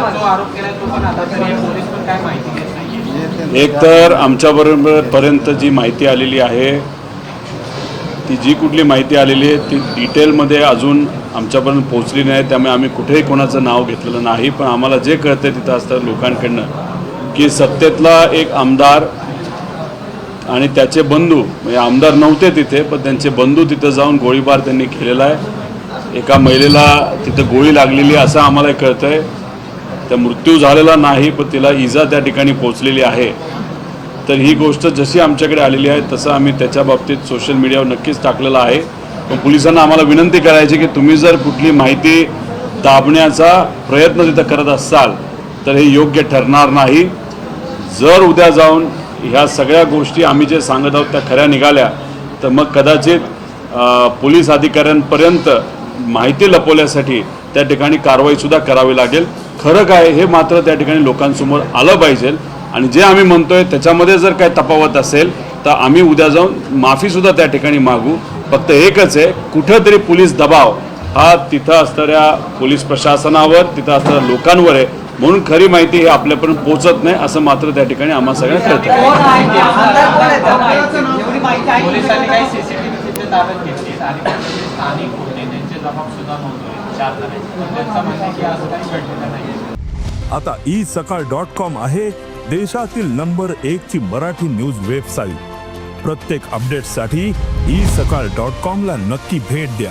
जो आरोप केलाय तो पण आता तरी पोलीस पण काय माहिती घेत नाहीये। एक तर आमच्यापर्यंत जी माहिती आलेली आहे ती जी कुठली माहिती आलेली आहे ती डिटेलमध्ये अजून आमच्यापर्यंत पोहोचली नाही, त्यामुळे आम्ही कुठेही कोणाचं नाव घेतलेलं नाही। पण आम्हाला जे कळतं तिथं असतं लोकांकडनं की सत्तेतला एक आमदार आणि त्याचे बंधू, म्हणजे आमदार नव्हते तिथे पण त्यांचे बंधू तिथं जाऊन गोळीबार त्यांनी केलेला आहे। एका महिलेला तिथं गोळी लागलेली असं आम्हाला कळतं आहे। त्या मृत्यू झालेला नाही पण तिला इजा त्या ठिकाणी पोचलेली आहे। तर ही गोष्ट जशी आमच्याकडे आलेली आहे तसं आम्ही त्याच्या बाबतीत सोशल मीडियावर नक्कीच टाकलेलं आहे। पण पोलिसांना आम्हाला विनंती करायची की तुम्ही जर कुठली माहिती दाबण्याचा प्रयत्न तिथं करत असाल तर हे योग्य ठरणार नाही। जर उद्या जाऊन ह्या सगळ्या गोष्टी आम्ही जे सांगत आहोत त्या खऱ्या निघाल्या तर मग कदाचित पोलीस अधिकाऱ्यांपर्यंत माहिती लपवण्यासाठी त्या ठिकाणी कारवाईसुद्धा करावी लागेल। खरं काय हे मात्र त्या ठिकाणी लोकांसमोर आलं पाहिजे आणि जे आम्ही म्हणतोय त्याच्यामध्ये जर काय तफावत असेल तर आम्ही उद्या जाऊन माफीसुद्धा त्या ठिकाणी मागू। फक्त एकच आहे, कुठंतरी पोलीस दबाव हा तिथं असणाऱ्या पोलीस प्रशासनावर, तिथं असणाऱ्या लोकांवर आहे, म्हणून खरी माहिती ही आपल्यापर्यंत पोहोचत नाही असं मात्र त्या ठिकाणी आम्हा सगळ्यांना कळतं। पोलिसांनी काही सीसीटीव्ही ताब्यात घेतली आणि स्थानिक होते त्यांचे जबाब सुद्धा नोंदवले 4 जणांचे, पण त्यांचं म्हणणं आहे की असं काही घडलेलं नाही। आता isakal.com आहे देशातील नंबर 1 ची मराठी न्यूज वेबसाईट। प्रत्येक अपडेटसाठी isakal.com ला नक्की भेट द्या।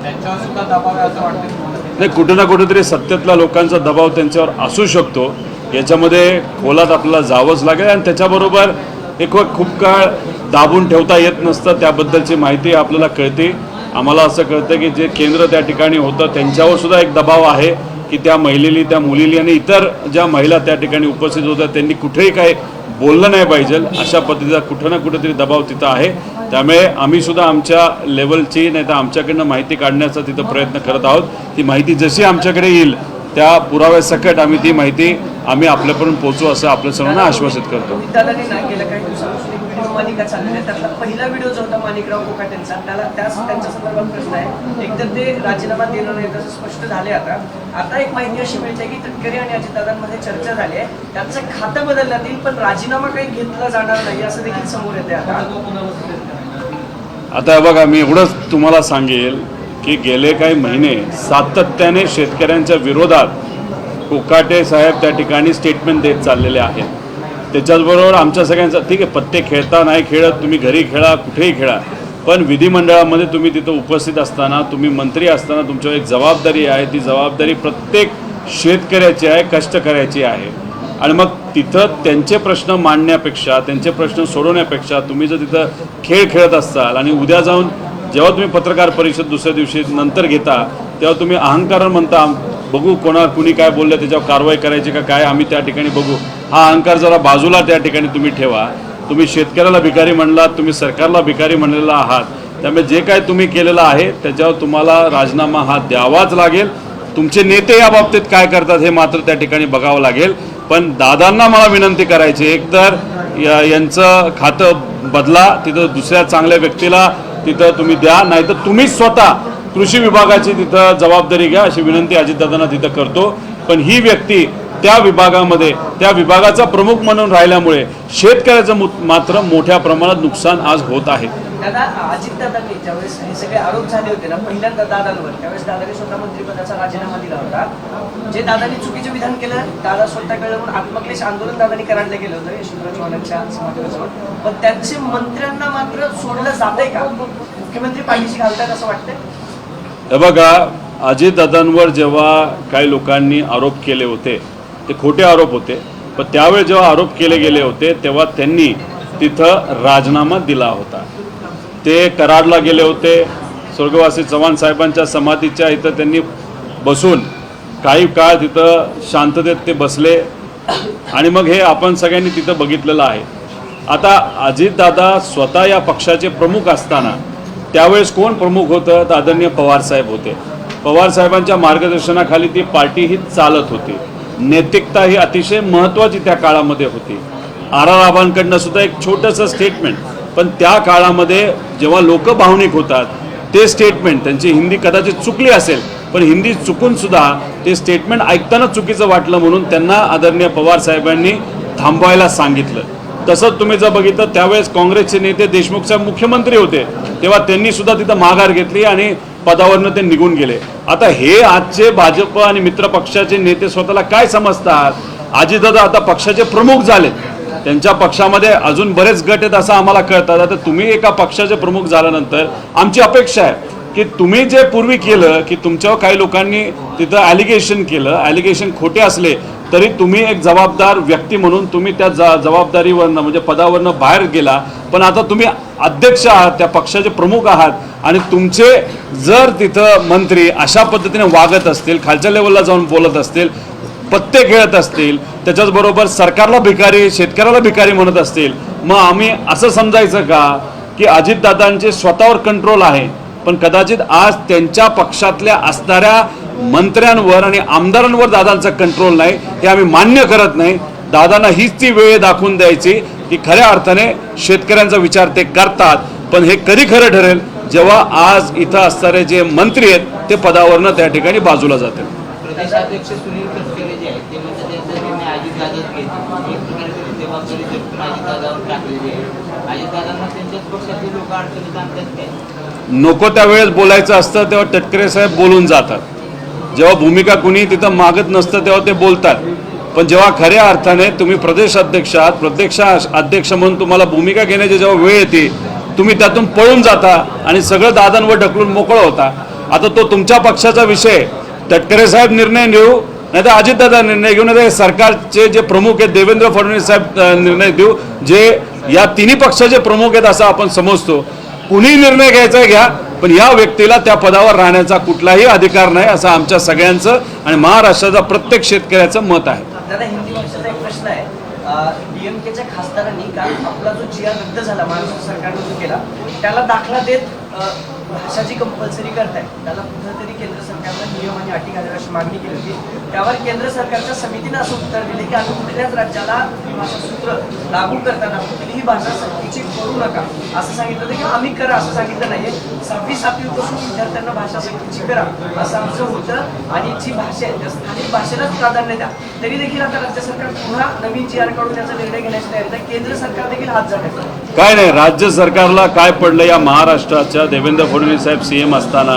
त्यांच्यावर सुद्धा दबाव आहे असं वाटतं? नाही, कुठं ना कुठेतरी सत्तेतल्या लोकांचा दबाव त्यांच्यावर असू शकतो, याच्यामध्ये खोलात आपल्याला जावंच लागेल। आणि त्याच्याबरोबर एक खूप काळ दाबून ठेवता येत नसतं, त्याबद्दलची माहिती आपल्याला कळते। आम्हाला असं कळतं की जे केंद्र त्या ठिकाणी होतं त्यांच्यावर सुद्धा एक दबाव आहे की त्या महिलेली, त्या मुलीली आणि इतर ज्या महिला त्या ठिकाणी उपस्थित होत्या त्यांनी कुठेही काही बोललं नाही पाहिजे अशा पद्धतीचा कुठं ना कुठेतरी दबाव तिथं आहे। त्यामुळे आम्ही सुद्धा आमच्या लेवलची नाही तर आमच्याकडनं माहिती काढण्याचा तिथं प्रयत्न करत आहोत। ती माहिती जशी आमच्याकडे येईल त्या पुराव्यासकट आम्ही ती माहिती आपल्यापर्यंत पोहोचू असं आपल्या सर्वांना आश्वासित करतो। गेल्या काही दिवसांपासून एक व्हिडिओ मालिका चाललेली आहे, त्यातला पहिला व्हिडिओ जो होता माणिकराव कोकाटेंचा त्यांच्या संदर्भात प्रश्न आहे। एकतर ते राजीनामा देणार नाही तसं स्पष्ट झाले। आता एक माहिती अशी मिळते की तटकरे आणि अजितदादांमध्ये चर्चा झाली आहे, त्यांचं खातं बदलण्यात येईल पण राजीनामा काही घेतला जाणार नाही असं देखील समोर येते। आता बघा, मी एवढंच तुम्हाला सांगेल की गेले काही महिने सातत्याने शेतकऱ्यांच्या विरोधात कोकाटे साहेब त्या ठिकाणी स्टेटमेंट देत चाललेले आहेत। त्याच्याचबरोबर आमच्या सगळ्यांचा ठीक आहे, पत्ते खेळता नाही खेळत, तुम्ही घरी खेळा कुठेही खेळा, पण विधिमंडळामध्ये तुम्ही तिथं उपस्थित असताना, तुम्ही मंत्री असताना तुमच्यावर एक जबाबदारी आहे। ती जबाबदारी प्रत्येक शेतकऱ्याची आहे, कष्टकऱ्याची आहे। आणि मग तिथं त्यांचे प्रश्न मांडण्यापेक्षा, त्यांचे प्रश्न सोडवण्यापेक्षा तुम्ही जर तिथं खेळ खेळत असाल आणि उद्या जाऊन जेव्हा तुम्ही पत्रकार परिषद दुसऱ्या दिवशी नंतर घेता तेव्हा तुम्ही अहंकार म्हणता बघू कुणी काय बोललं त्याच्यावर कारवाई करायची का काय आम्ही त्या ठिकाणी बघू, हा अहंकार जरा बाजूला त्या ठिकाणी तुम्ही ठेवा। तुम्ही शेतकऱ्याला भिकारी म्हणलात, तुम्ही सरकारला भिकारी म्हणलेला आहात, त्यामुळे जे काय तुम्ही केलेलं आहे त्याच्यावर तुम्हाला राजीनामा हा द्यावाच लागेल। तुमचे नेते या बाबतीत काय करतात हे मात्र त्या ठिकाणी बघावं लागेल। पण दादांना मला विनंती करायची, एकतर यांचं खातं बदला, तिथं दुसऱ्या चांगल्या व्यक्तीला तिथं तुम्ही द्या, नाहीतर तुम्हीच स्वतः कृषी विभागाची तिथं जबाबदारी घ्या अशी विनंती अजितदादांना तिथं करतो। पण ही व्यक्ती त्या विभागामध्ये त्या विभागाचा प्रमुख म्हणून राहिल्यामुळे शेतकऱ्याचं मात्र मोठ्या प्रमाणात नुकसान आज होत आहे। दादा, अजितदादांनी ज्यावेळेस हे सगळे आरोप झाले होते ना पहिल्यांदा दादांवर, त्यावेळेस दादांनी स्वतः मंत्रिपदाचा राजीनामा दिला होता। जे दादांनी चुकीचं विधान केलं, दादा स्वतः कळलं म्हणून आत्मक्लेश आंदोलन दादांनी करायला गेलं होतं यशवंतराव चव्हाणांच्या समाजासमोर, पण त्यांचे मंत्र्यांना मात्र सोडलं जातंय का? मुख्यमंत्री पाठीशी घालतात असं वाटतंय? हे बघा, अजितदादांवर जेव्हा काही लोकांनी आरोप केले होते ते खोटे आरोप होते, पण त्यावेळी जेव्हा आरोप केले गेले होते तेव्हा त्यांनी तिथं राजीनामा दिला होता। ते कराडला गेले होते, स्वर्गवासी चव्हाण साहेबांच्या समाधीच्या इथं त्यांनी बसून काही काळ तिथं शांततेत ते बसले आणि मग हे आपण सगळ्यांनी तिथं बघितलेलं आहे। आता अजितदादा स्वतः या पक्षाचे प्रमुख असताना त्यावेळेस कोण प्रमुख होतं तर आदरणीय पवारसाहेब होते। पवारसाहेबांच्या मार्गदर्शनाखाली ती पार्टी ही चालत होती, नैतिकता ही अतिशय महत्त्वाची त्या काळामध्ये होती। आबांकडनं सुद्धा एक छोटंसं स्टेटमेंट, पण त्या काळामध्ये जेव्हा लोक भावनिक होतात ते स्टेटमेंट, त्यांची हिंदी कदाचित चुकली असेल पण हिंदी चुकून सुद्धा ते स्टेटमेंट ऐकताना चुकीचं वाटलं म्हणून त्यांना आदरणीय पवार साहेबांनी थांबवायला सांगितलं. तसंच तुम्ही जर बघितलं त्यावेळेस काँग्रेसचे नेते देशमुख साहेब मुख्यमंत्री होते तेव्हा त्यांनी सुद्धा तिथं माघार घेतली आणि पदावरनं ते निघून गेले. आता हे आजचे भाजप आणि मित्र पक्षाचे नेते स्वतःला काय समजतात? अजितदादा आता पक्षाचे प्रमुख झाले, त्यांच्या पक्षामध्ये अजून बरेच गट आहेत असं आम्हाला कळतात. आता तुम्ही एका पक्षाचे प्रमुख झाल्यानंतर आमची अपेक्षा आहे की तुम्ही जे पूर्वी केलं की तुमच्यावर काही लोकांनी तिथं ॲलिगेशन केलं, ॲलिगेशन खोटे असले तरी तुम्ही एक जबाबदार व्यक्ती म्हणून तुम्ही त्या जबाबदारीवरनं म्हणजे पदावरनं बाहेर गेला. पण आता तुम्ही अध्यक्ष आहात, त्या पक्षाचे प्रमुख आहात आणि तुमचे जर तिथं मंत्री अशा पद्धतीने वागत असतील, खालच्या लेवलला जाऊन बोलत असतील, पत्ते खेळत असतील, त्याच्याचबरोबर सरकारला भिकारी शेतकऱ्याला भिकारी म्हणत असतील, मग आम्ही असं समजायचं का की अजितदादांचे स्वतःवर कंट्रोल आहे पण कदाचित आज त्यांच्या पक्षातल्या असणाऱ्या मंत्र्यांवर आणि आमदारांवर दादांचा कंट्रोल नाही? हे आम्ही मान्य करत नाही. दादांना हीच ती वेळ दाखवून द्यायची की खऱ्या अर्थाने शेतकऱ्यांचा विचार ते करतात. पण हे कधी खरं ठरेल जेव्हा आज इथं असणारे जे मंत्री आहेत ते पदावरनं त्या ठिकाणी बाजूला जातील. प्रदेशाध्यक्ष सुनील तटकरे जे आहेत ते म्हणतात त्यांचा निर्णय अजितदादाच घेतील. एक प्रकारे जबाबदारी झटकून अजितदादावर टाकलेली आहे. अजितदादांना त्यांच्याच पक्षातले लोक अडचणीत आणतात काय? नको त्यावेळेस बोलायचं असतं तेव्हा तटकरे साहेब बोलून जातात. जेव्हा भूमिका कुणी तिथं मागत नसतं तेव्हा ते बोलतात. पण जेव्हा खऱ्या अर्थाने तुम्ही प्रदेश अध्यक्ष आहात, प्रदेश अध्यक्ष म्हणून तुम्हाला भूमिका घेण्याची जेव्हा वेळ येते तुम्ही त्यातून पळून जाता आणि सगळं दादांवर ढकलून मोकळं होता. आता तो तुमच्या पक्षाचा विषय, तटकरे साहेब निर्णय घेऊ नाही तर अजितदादा निर्णय घेऊ नाही तर सरकारचे जे प्रमुख आहेत देवेंद्र फडणवीस साहेब निर्णय देऊ, जे या तिन्ही पक्षाचे प्रमुख आहेत असं आपण समजतो. कुणी निर्णय घ्यायचा घ्या पण या व्यक्तीला त्या पदावर राहण्याचा कुठलाही अधिकार नाही असं आमच्या सगळ्यांचं आणि महाराष्ट्राचा प्रत्येक शेतकऱ्याचं मत आहे. दादा, हिंदी भाषेचा एक प्रश्न आहे. डीएमकेच्या खासदारांनी काल आपला जो जी आर रद्द झाला महाराष्ट्र सरकारने जो केला त्याला दाखला देत भाषा जी कंपल्सरी करताय त्याला कुठंतरी केंद्र सरकारनं नियम आणि अटी घालायला अशी मागणी केली होती. त्यावर केंद्र सरकारच्या समितीनं असं उत्तर दिले की आम्ही कुठल्याच राज्याला भाषा सूत्र लागू करताना कुठलीही भाषा सक्तीची करू नका असं सांगितलं होतं किंवा आम्ही करा असं सांगितलं नाहीये. 6वी 7वीपासून विद्यार्थ्यांना भाषा सक्तीची करा असं आमचं होतं आणि जी भाषा आहे त्या स्थानिक भाषेलाच प्राधान्य द्या. तरी देखील आता राज्य सरकार पुन्हा नवीन जी आर काढून त्याचा निर्णय घेण्याची तयारी आहे. केंद्र सरकार देखील हात झाले काय नाही, राज्य सरकारला काय पडलं या महाराष्ट्राच्या देवेंद्र फडणवीस साहेब CM असताना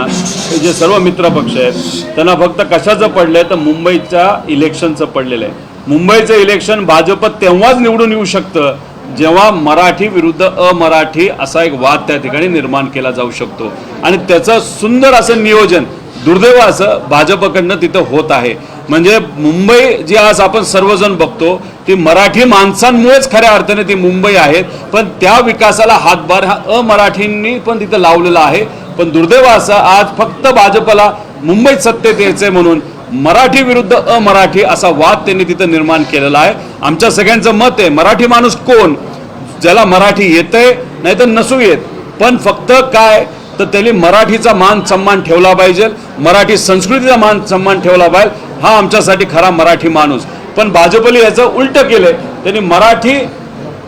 हे जे सर्व मित्र पक्ष आहेत त्यांना फक्त कशाचं पडलंय तर मुंबईच्या इलेक्शनचं पडलेलं आहे. मुंबईचं इलेक्शन भाजप तेव्हाच निवडून येऊ शकतं जेव्हा मराठी विरुद्ध अमराठी असा एक वाद त्या ठिकाणी निर्माण केला जाऊ शकतो आणि त्याचं सुंदर असं नियोजन दुर्दैव असं भाजपकडनं तिथं होत आहे. म्हणजे मुंबई जी आज आपण सर्वजण बघतो ती मराठी माणसांमुळेच खऱ्या अर्थाने ती मुंबई आहेत पण त्या विकासाला हातभार हा अमराठींनी पण तिथं लावलेला आहे. पण दुर्दैव असं आज फक्त भाजपला मुंबईत सत्तेत यायचंय म्हणून मराठी विरुद्ध अमराठी असा वाद त्यांनी तिथं निर्माण केलेला आहे. आमच्या सगळ्यांचं मत आहे मराठी माणूस कोण, ज्याला मराठी येतंय नाही तर नसू येत पण फक्त काय तर त्यांनी मराठीचा मान सन्मान ठेवला पाहिजे, मराठी संस्कृतीचा मान सन्मान ठेवला पाहिजे, हा आमच्यासाठी खरा मराठी माणूस. पण भाजपने याचं उलट केलंय, त्यांनी मराठी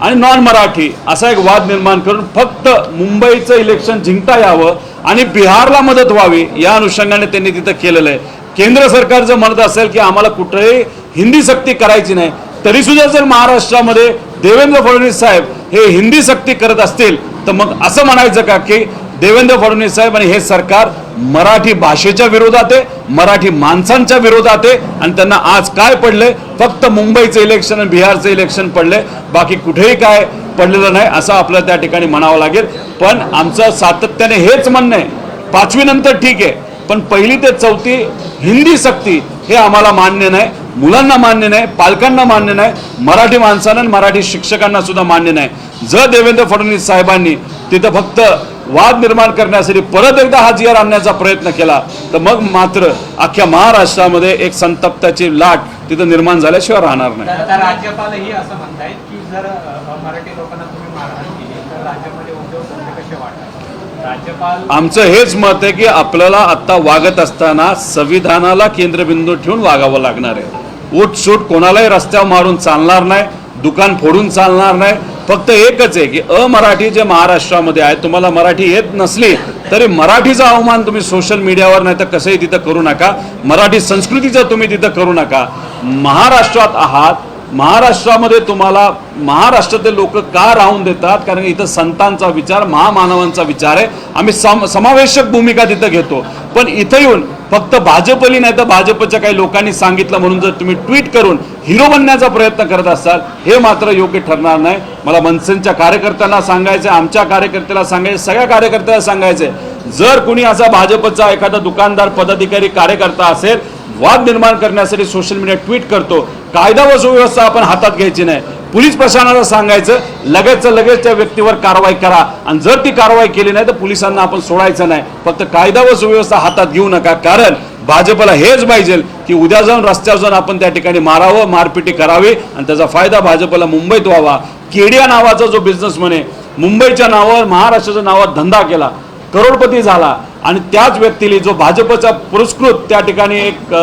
आणि नॉन मराठी असा एक वाद निर्माण करून फक्त मुंबईचं इलेक्शन जिंकता यावं आणि बिहारला मदत व्हावी या अनुषंगाने त्यांनी तिथं केलेलं आहे. केंद्र सरकार जर म्हणत असेल की आम्हाला कुठेही हिंदी सक्ती करायची नाही तरी सुद्धा जर महाराष्ट्रामध्ये देवेंद्र फडणवीस साहेब हे हिंदी सक्ती करत असतील तर मग असं म्हणायचं का की देवेंद्र फडणवीस साहेब आणि हे सरकार मराठी भाषेच्या विरोधात आहे, मराठी माणसांच्या विरोधात आहे आणि त्यांना आज काय पडलंय फक्त मुंबईचं इलेक्शन आणि बिहारचं इलेक्शन पडलंय, बाकी कुठेही काय पडलेलं नाही असं आपल्याला त्या ठिकाणी म्हणावं लागेल. पण आमचं सातत्याने हेच म्हणणं आहे 5वी नंतर ठीक आहे पण 1ली ते 4थी हिंदी सक्ती हे आम्हाला मान्य नाही, मुलांना मान्य नाही, पालकांना मान्य नाही, मराठी माणसांना आणि मराठी शिक्षकांना सुद्धा मान्य नाही. जर देवेंद्र फडणवीस साहेबांनी तिथं फक्त वाद निर्माण करण्यासाठी परत एकदा हा जी आर आणण्याचा प्रयत्न केला तर मग मात्र अख्ख्या महाराष्ट्रामध्ये एक संतप्ताची लाट तिथं निर्माण झाल्याशिवाय राहणार नाही. आता राज्यपालही असं म्हणतायत की जर मराठी लोकांना तुम्ही मारहाण केली तर राज्यामध्ये उद्योग धंदे कसे वाढतात. राज्यपाल आमचं हेच मत आहे की आपल्याला आत्ता वागत असताना संविधानाला केंद्रबिंदू ठेवून वागावं लागणार आहे. उठसूट कोणालाही रस्त्यावर मारून चालणार नाही, दुकान फोडून चालणार नाही, फक्त एकच आहे की अमराठी जे महाराष्ट्रामध्ये आहे, तुम्हाला मराठी येत नसली तरी मराठीचा अवमान तुम्ही सोशल मीडियावर नाही तर कसंही तिथं करू नका, मराठी संस्कृतीचा तुम्ही तिथं करू नका. महाराष्ट्रात आहात, महाराष्ट्रामध्ये तुम्हाला महाराष्ट्रातले लोक का राहून देतात? कारण इथं संतांचा विचार, महामानवांचा विचार आहे. आम्ही समावेशक भूमिका तिथं घेतो. पण इथं येऊन फक्त भाजपली नाही तर भाजपच्या काही लोकांनी सांगितलं म्हणून जर तुम्ही ट्विट करून हिरो बनण्याचा प्रयत्न करत असाल, हे मात्र योग्य ठरणार नाही. मला मनसेच्या कार्यकर्त्यांना सांगायचं, आमच्या कार्यकर्त्याला सांगायचं, सगळ्या कार्यकर्त्याला सांगायचं, जर कुणी असा भाजपचा एखादा दुकानदार, पदाधिकारी, कार्यकर्ता असेल, वाद निर्माण करण्यासाठी सोशल मीडिया ट्विट करतो, कायदा व सुव्यवस्था आपण हातात घ्यायची नाही. पोलीस प्रशासनाला सांगायचं लगेच त्या व्यक्तीवर कारवाई करा, आणि जर ती कारवाई केली नाही तर पोलिसांना आपण सोडायचं नाही. फक्त कायदा व सुव्यवस्था हातात घेऊ नका. कारण भाजपला हेच पाहिजे की उद्या जाऊन रस्त्यावर जाऊन आपण त्या ठिकाणी मारावं, मारपिटी करावी आणि त्याचा फायदा भाजपला मुंबईत व्हावा. केडिया नावाचा जो बिझनेसमॅन आहे, मुंबईच्या नावावर, महाराष्ट्राच्या नावावर धंदा केला, करोडपती झाला, आणि त्याच व्यक्तीला जो भाजपचा पुरस्कृत त्या ठिकाणी एक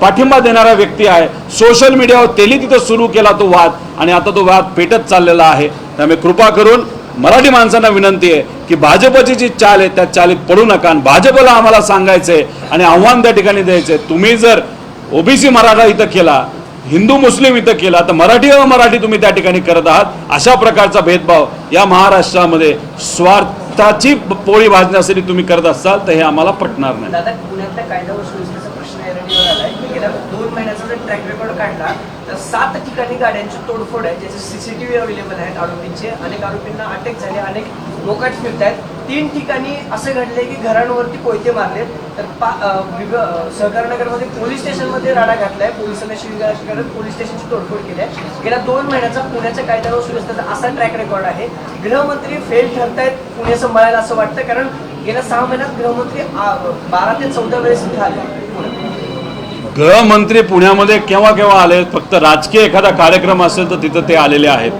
पाठिंबा देणारा व्यक्ती आहे, सोशल मीडियावर त्यांनी तिथं सुरू केला तो वाद, आणि आता तो वाद पेटत चाललेला आहे. त्यामुळे कृपा करून मराठी माणसांना विनंती आहे की भाजपची जी चाल आहे त्या चालीत पडू नका. आणि भाजपला आम्हाला सांगायचं आहे आणि आव्हान त्या ठिकाणी द्यायचं आहे, तुम्ही जर ओबीसी मराठा इथं केला, हिंदू मुस्लिम इथं केला, तर मराठी अमराठी तुम्ही त्या ठिकाणी करत आहात. अशा प्रकारचा भेदभाव या महाराष्ट्रामध्ये स्वार्थाची पोळी भाजण्यासाठी तुम्ही करत असाल तर हे आम्हाला पटणार नाही. दादा, पुण्यातल्या कायदा व सुव्यवस्थेचा प्रश्न ऐरणीवर आलाय. गेल्या 2 महिन्याचा जर ट्रॅक रेकॉर्ड काढला तर 7 ठिकाणी गाड्यांची तोडफोड आहे, ज्याचे CCTV अवेलेबल आहेत आरोपींचे. अनेक आरोपींना अटक झाली, अनेक मोकाट फिरत आहेत. 3 ठिकाणी असं घडलंय की घरांवरती कोयते मारलेत. तर सहकारनगरमध्ये पोलीस स्टेशनमध्ये राडा घातलाय, पोलिसांना शिवीगाळ करत पोलीस स्टेशनची तोडफोड केली आहे. गेल्या 2 महिन्याचा पुण्याच्या कायदा व सुव्यवस्थेचा असा ट्रॅक रेकॉर्ड आहे. गृहमंत्री फेल ठरतायत पुणे सांभाळायला असं वाटतं, कारण गेल्या 6 महिन्यात गृहमंत्री 12 ते 14 वेळेस इथे आले. गृहमंत्री पुण्यामध्ये केव्हा केव्हा आले? फक्त राजकीय एखादा कार्यक्रम असेल तर तिथं ते आलेले आहेत.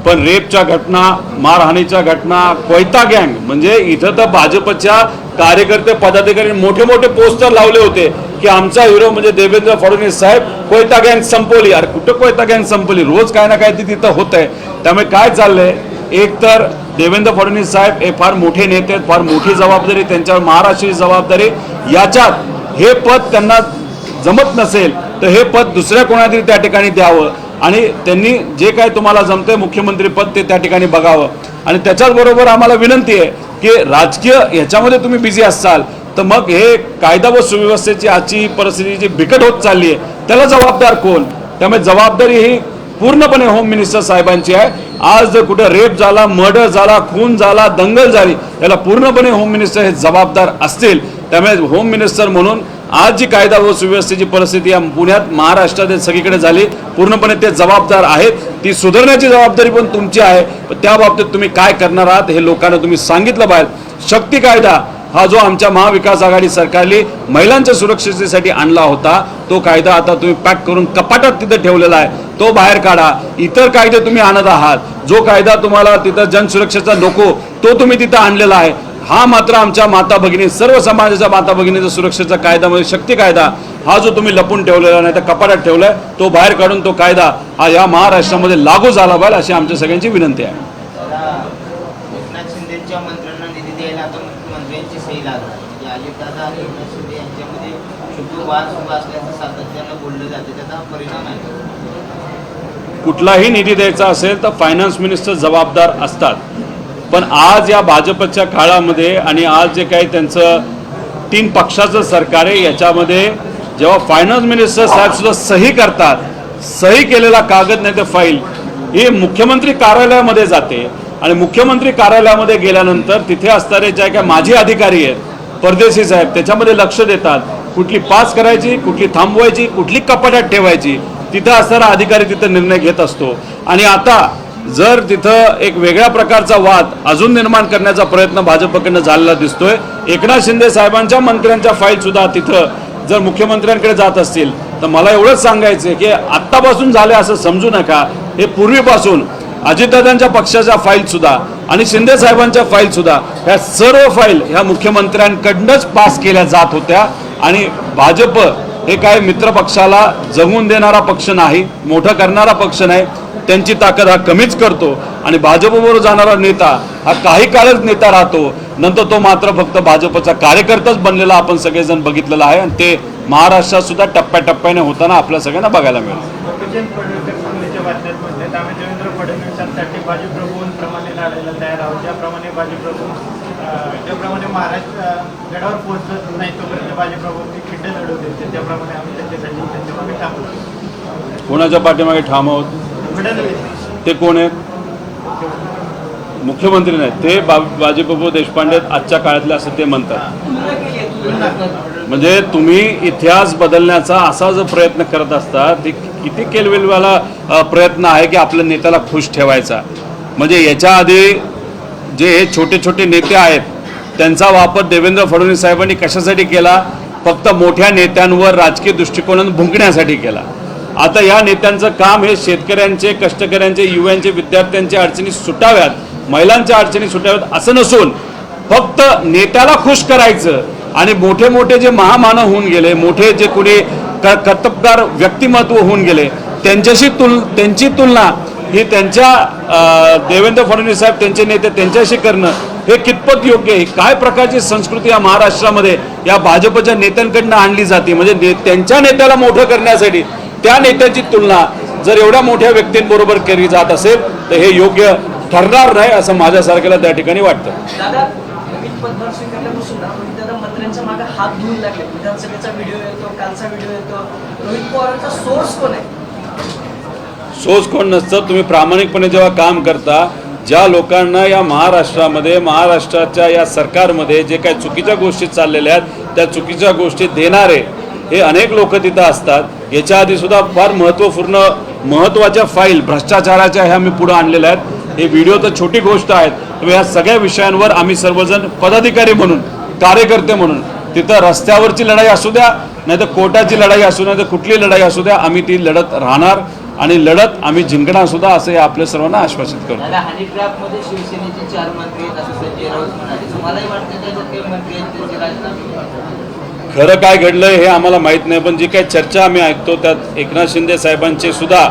पण रेपच्या घटना, मारहाणीच्या घटना, कोयता गँग, म्हणजे इथं तर भाजपच्या कार्यकर्ते, पदाधिकारी मोठे मोठे पोस्टर लावले होते की आमचा हिरो म्हणजे देवेंद्र फडणवीस साहेब, कोयता गँग संपवली. अरे कुठं कोयता गँग संपवली? रोज काय ना काय ती तिथं होत आहे. त्यामुळे काय चाललंय, एक तर देवेंद्र फडणवीस साहेब हे फार मोठे नेते आहेत, फार मोठी जबाबदारी त्यांच्यावर, महाराष्ट्राची जबाबदारी. याच्यात हे पद त्यांना जमत नसेल तर हे पद दुसऱ्या कोणातरी त्या ठिकाणी द्यावं, आणि त्यांनी जे काय तुम्हाला जमतंय मुख्यमंत्री पद ते त्या ठिकाणी बघावं. आणि त्याच्याच बरोबर आम्हाला विनंती आहे की राजकीय ह्याच्यामध्ये तुम्ही बिझी असाल तर मग हे कायदा व सुव्यवस्थेची आजची परिस्थिती जी बिकट होत चालली आहे त्याला जबाबदार कोण? त्यामुळे जबाबदारी ही पूर्णपणे होम मिनिस्टर साहेबांची आहे. आज जर कुठं रेप झाला, मर्डर झाला, खून झाला, दंगल झाली, याला पूर्णपणे होम मिनिस्टर हे जबाबदार असतील. त्यामुळे होम मिनिस्टर म्हणून आज जी कायदा व सुव्यवस्थेची परिस्थिती या पुण्यात, महाराष्ट्रात सगळीकडे झाली, पूर्णपणे ते जबाबदार आहेत. ती सुधारण्याची जबाबदारी पण तुमची आहे. पण त्या बाबतीत तुम्ही काय करणार आहात हे लोकांना तुम्ही सांगितलं पाहिजे. शक्ती कायदा हा जो आमच्या महाविकास आघाडी सरकारने महिलांच्या सुरक्षेसाठी आणला होता, तो कायदा आता तुम्ही पॅक करून कपाटात तिथं ठेवलेला आहे, तो बाहेर काढा. इतर कायदे तुम्ही आणत आहात, जो कायदा तुम्हाला तिथं जनसुरक्षेचा नको तो तुम्ही तिथं आणलेला आहे. हा मात्र आमच्या माता भगिनी, सर्व समाजाच्या माता भगिनीचा सुरक्षेचा कायदा म्हणजे शक्ती कायदा हा जो तुम्ही लपून ठेवलेला नाही तर कपाटात ठेवलाय, तो बाहेर काढून तो कायदा हा या महाराष्ट्रामध्ये लागू झाला पाहिजे अशी आमच्या सगळ्यांची विनंती आहे. एकनाथ शिंदेच्या मंत्र्यांना निधी द्यायला आता मुख्यमंत्र्यांची सही लागली. म्हणजे अजितदादा आणि एकनाथ शिंदे यांच्यामध्ये शुभ वाद सुरू असल्याचं सातत्यानं बोललं जातं, त्याचा परिणाम आहे. कुठलाही निधी द्यायचा असेल तर फायनान्स मिनिस्टर जबाबदार असतात. पण आज या भाजपच्या काळामध्ये आणि आज जे काही त्यांचं 3 पक्षाचं सरकार आहे याच्यामध्ये जेव्हा फायनान्स मिनिस्टर साहेब सुद्धा सही करतात, सही केलेला कागद नाही तर फाईल ही मुख्यमंत्री कार्यालयामध्ये जाते, आणि मुख्यमंत्री कार्यालयामध्ये गेल्यानंतर तिथे असणारे जे काय माजी अधिकारी आहेत, परदेशी साहेब, त्याच्यामध्ये लक्ष देतात. कुठली पास करायची, कुठली थांबवायची, कुठली कपाटात ठेवायची, तिथं असणारा अधिकारी तिथं निर्णय घेत असतो. आणि आता जर तिथं एक वेगळ्या प्रकारचा वाद अजून निर्माण करण्याचा प्रयत्न भाजपकडनं झालेला दिसतोय. एकनाथ शिंदे साहेबांच्या मंत्र्यांच्या फाईल सुद्धा तिथं जर मुख्यमंत्र्यांकडे जात असतील तर मला एवढंच सांगायचं की आत्तापासून झाले असं समजू नका. हे पूर्वीपासून अजितदादांच्या पक्षाच्या फाईल सुद्धा आणि शिंदे साहेबांच्या फाईल सुद्धा, ह्या सर्व फाईल ह्या मुख्यमंत्र्यांकडनंच पास केल्या जात होत्या. आणि भाजप हे काय मित्र पक्षाला जगून देणारा पक्ष नाही, मोठं करणारा पक्ष नाही. त्यांची ताकद हा कमीच करतो आणि भाजपबरोबर जाणारा नेता हा काही काळच नेता राहतो, नंतर तो मात्र फक्त भाजपचा कार्यकर्ताच बनलेला आपण सगळेजण बघितलेला आहे आणि ते महाराष्ट्रात सुद्धा टप्प्याटप्प्याने होताना आपल्या सगळ्यांना बघायला मिळेल. गोपीचंद पडळकर सांगलीच्या बातम्यात म्हणले आम्ही देवेंद्र फडणवीसांसाठी बाजीप्रभूंप्रमाणे लढायला तयार आहोत. ज्याप्रमाणे महाराष्ट्र गडावर पोहोचत नाही तोपर्यंत बाजीप्रभूंनी खिंड लढवली त्याप्रमाणे आम्ही त्यांच्या मागे ठाम आहोत. कोणाच्या पाठीमागे ठाम आहोत? फडणवीस ते कोण आहेत? मुख्यमंत्री नाहीत ते. बाजीप्रभू देशपांडे आजच्या काळातले असं ते म्हणतात. तुलना केली आहे, तुलना. म्हणजे तुम्ही इतिहास बदलण्याचा असा जो प्रयत्न करत असता ती किती केलवेलवाला प्रयत्न आहे की आपल्या नेत्याला खुश ठेवायचा. म्हणजे याच्या आधी जे हे छोटे छोटे नेते आहेत त्यांचा वापर देवेंद्र फडणवीस साहेबांनी कशासाठी केला? फक्त मोठ्या नेत्यांवर राजकीय दृष्टिकोनातून भुंकण्यासाठी केला. आता या नेत्यांचं काम हे शेतकऱ्यांचे, कष्टकऱ्यांचे, युवांचे, विद्यार्थ्यांचे अडचणी सुटाव्यात, महिलांच्या अडचणी सुटाव्यात असं नसून फक्त नेत्याला खुश करायचं आणि मोठे मोठे जे महामानव होऊन गेले, मोठे जे कुणी कर्तबगार व्यक्तिमत्व होऊन गेले त्यांची तुलना ही त्यांच्या देवेंद्र फडणवीस साहेब त्यांचे नेते त्यांच्याशी करणं हे कितपत योग्य आहे? काय प्रकारची संस्कृती या महाराष्ट्रामध्ये या भाजपच्या नेत्यांकडनं आणली जाते? म्हणजे त्यांच्या नेत्याला मोठं करण्यासाठी त्या नेत्याची तुलना जर एवढ्या मोठ्या व्यक्तींबरोबर केली जात असेल तर हे योग्य ठरणार नाही असं माझ्यासारख्याला त्या ठिकाणी वाटतं. दादा, नवीन पदभार स्वीकारल्यापासून रोहित दादा मंत्र्यांच्या मागे हात धुवून लागले. विधानसभेचा व्हिडिओ येतो, कालचा व्हिडिओ येतो. रोहित पवारांचा सोर्स कोण आहे? सोच कोण नसतं. तुम्ही प्रामाणिकपणे जेव्हा काम करता, ज्या लोकांना या महाराष्ट्रामध्ये, महाराष्ट्राच्या या सरकारमध्ये जे काही चुकीच्या गोष्टी चाललेल्या आहेत त्या चुकीच्या गोष्टी देणारे हे अनेक लोक तिथं असतात. याच्या आधी सुद्धा फार महत्त्वाच्या फाईल भ्रष्टाचाराच्या ह्या मी पुढे आणलेल्या आहेत. हे व्हिडिओ तर छोटी गोष्ट आहेत, तर या सगळ्या विषयांवर आम्ही सर्वजण पदाधिकारी म्हणून, कार्यकर्ते म्हणून तिथं रस्त्यावरची लढाई असू द्या, नाही तर कोर्टाची लढाई असू द्या, नाही तर कुठली लढाई असू द्या, आम्ही ती लढत राहणार आणि लढत आम्ही जिंकणार सुद्धा असं आपल्या सर्वांना आश्वासित करतो. दादा, हनी ट्रॅपमध्ये शिवसेनेचे 4 मंत्री आहेत असं संजय राऊत म्हणाले. तुम्हालाही वाटतं त्याच्यात काही मंत्री आहेत त्यांचे राजीनामे? खरं काय घडलंय हे आम्हाला माहीत नाही, पण जी काही चर्चा आम्ही ऐकतो त्यात एकनाथ शिंदे साहेबांचे सुद्धा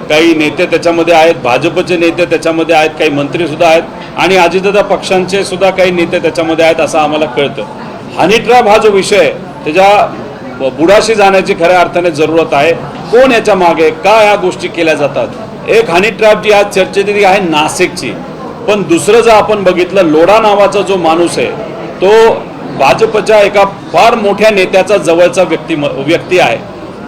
काही नेते त्याच्यामध्ये आहेत, भाजपचे नेते त्याच्यामध्ये आहेत, काही मंत्री सुद्धा आहेत आणि अजितदादा पक्षांचे सुद्धा काही नेते त्याच्यामध्ये आहेत असं आम्हाला कळतं. हनी ट्रॅप हा जो विषय त्याच्या बुडाशी जाण्याची खऱ्या अर्थाने जरूरत आहे. कोण याच्या मागे, का या गोष्टी केल्या जातात? एक हनी ट्रॅप जी आज चर्चेची आहे नाशिकची, पण दुसरं जर आपण बघितलं, लोढा नावाचा जो माणूस आहे तो भाजपच्या एका फार मोठ्या नेत्याचा जवळचा व्यक्ती आहे.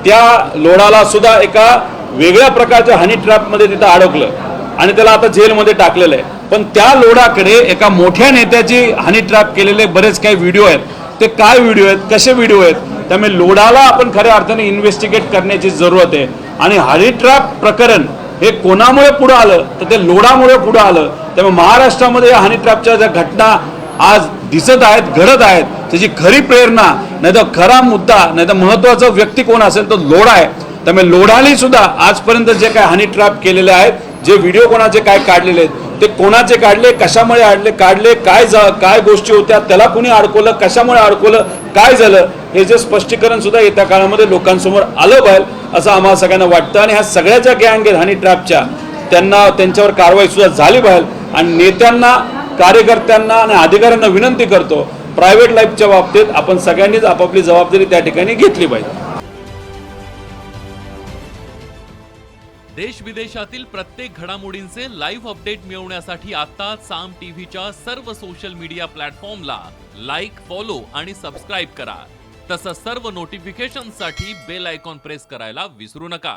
त्या लोढाला सुद्धा एका वेगळ्या प्रकारच्या हनी ट्रॅपमध्ये तिथं अडकलं आणि त्याला आता जेलमध्ये टाकलेलं आहे. पण त्या लोढाकडे एका मोठ्या नेत्याची हनी ट्रॅप केलेले बरेच काही व्हिडिओ आहेत. ते काय व्हिडिओ आहेत, कसे व्हिडिओ आहेत, त्यामुळे लोढाला आपण खऱ्या अर्थाने इन्व्हेस्टिगेट करण्याची जरूरत आहे. आणि हनी ट्रॅप प्रकरण हे कोणामुळे पुढं आलं तर ते लोढामुळे पुढं आलं. त्यामुळे महाराष्ट्रामध्ये या हनी ट्रॅपच्या ज्या घटना आज दिसत आहेत, घडत आहेत, त्याची खरी प्रेरणा नाही तर खरा मुद्दा नाही तर महत्त्वाचा व्यक्ती कोण असेल तो लोढा आहे. त्यामुळे लोढाने सुद्धा आजपर्यंत जे काय हनी ट्रॅप केलेले आहेत, जे व्हिडिओ कोणाचे काय काढलेले आहेत, ते कोणाचे काढले, कशामुळे काढले, काय गोष्टी होत्या, त्याला कोणी अडकवलं, कशामुळे अडकवलं, काय झालं, हे जे स्पष्टीकरण सुद्धा येत्या काळामध्ये लोकांसमोर आलं पाहिजे असं आम्हाला सगळ्यांना वाटतं. आणि ह्या सगळ्या ज्या गँग आहेत हनी ट्रॅपच्या त्यांच्यावर कारवाई सुद्धा झाली पाहिजे. आणि नेत्यांना, कार्यकर्त्यांना आणि अधिकाऱ्यांना विनंती करतो, प्रायव्हेट लाईफच्या बाबतीत आपण सगळ्यांनीच आपापली जबाबदारी त्या ठिकाणी घेतली पाहिजे. देश विदेशातील प्रत्येक घडामोडींचे लाईव्ह अपडेट मिळवण्यासाठी आता साम टीव्हीच्या सर्व सोशल मीडिया प्लॅटफॉर्मला लाईक, फॉलो आणि सबस्क्राईब करा. तसंच सर्व नोटिफिकेशनसाठी बेल आयकॉन प्रेस करायला विसरू नका.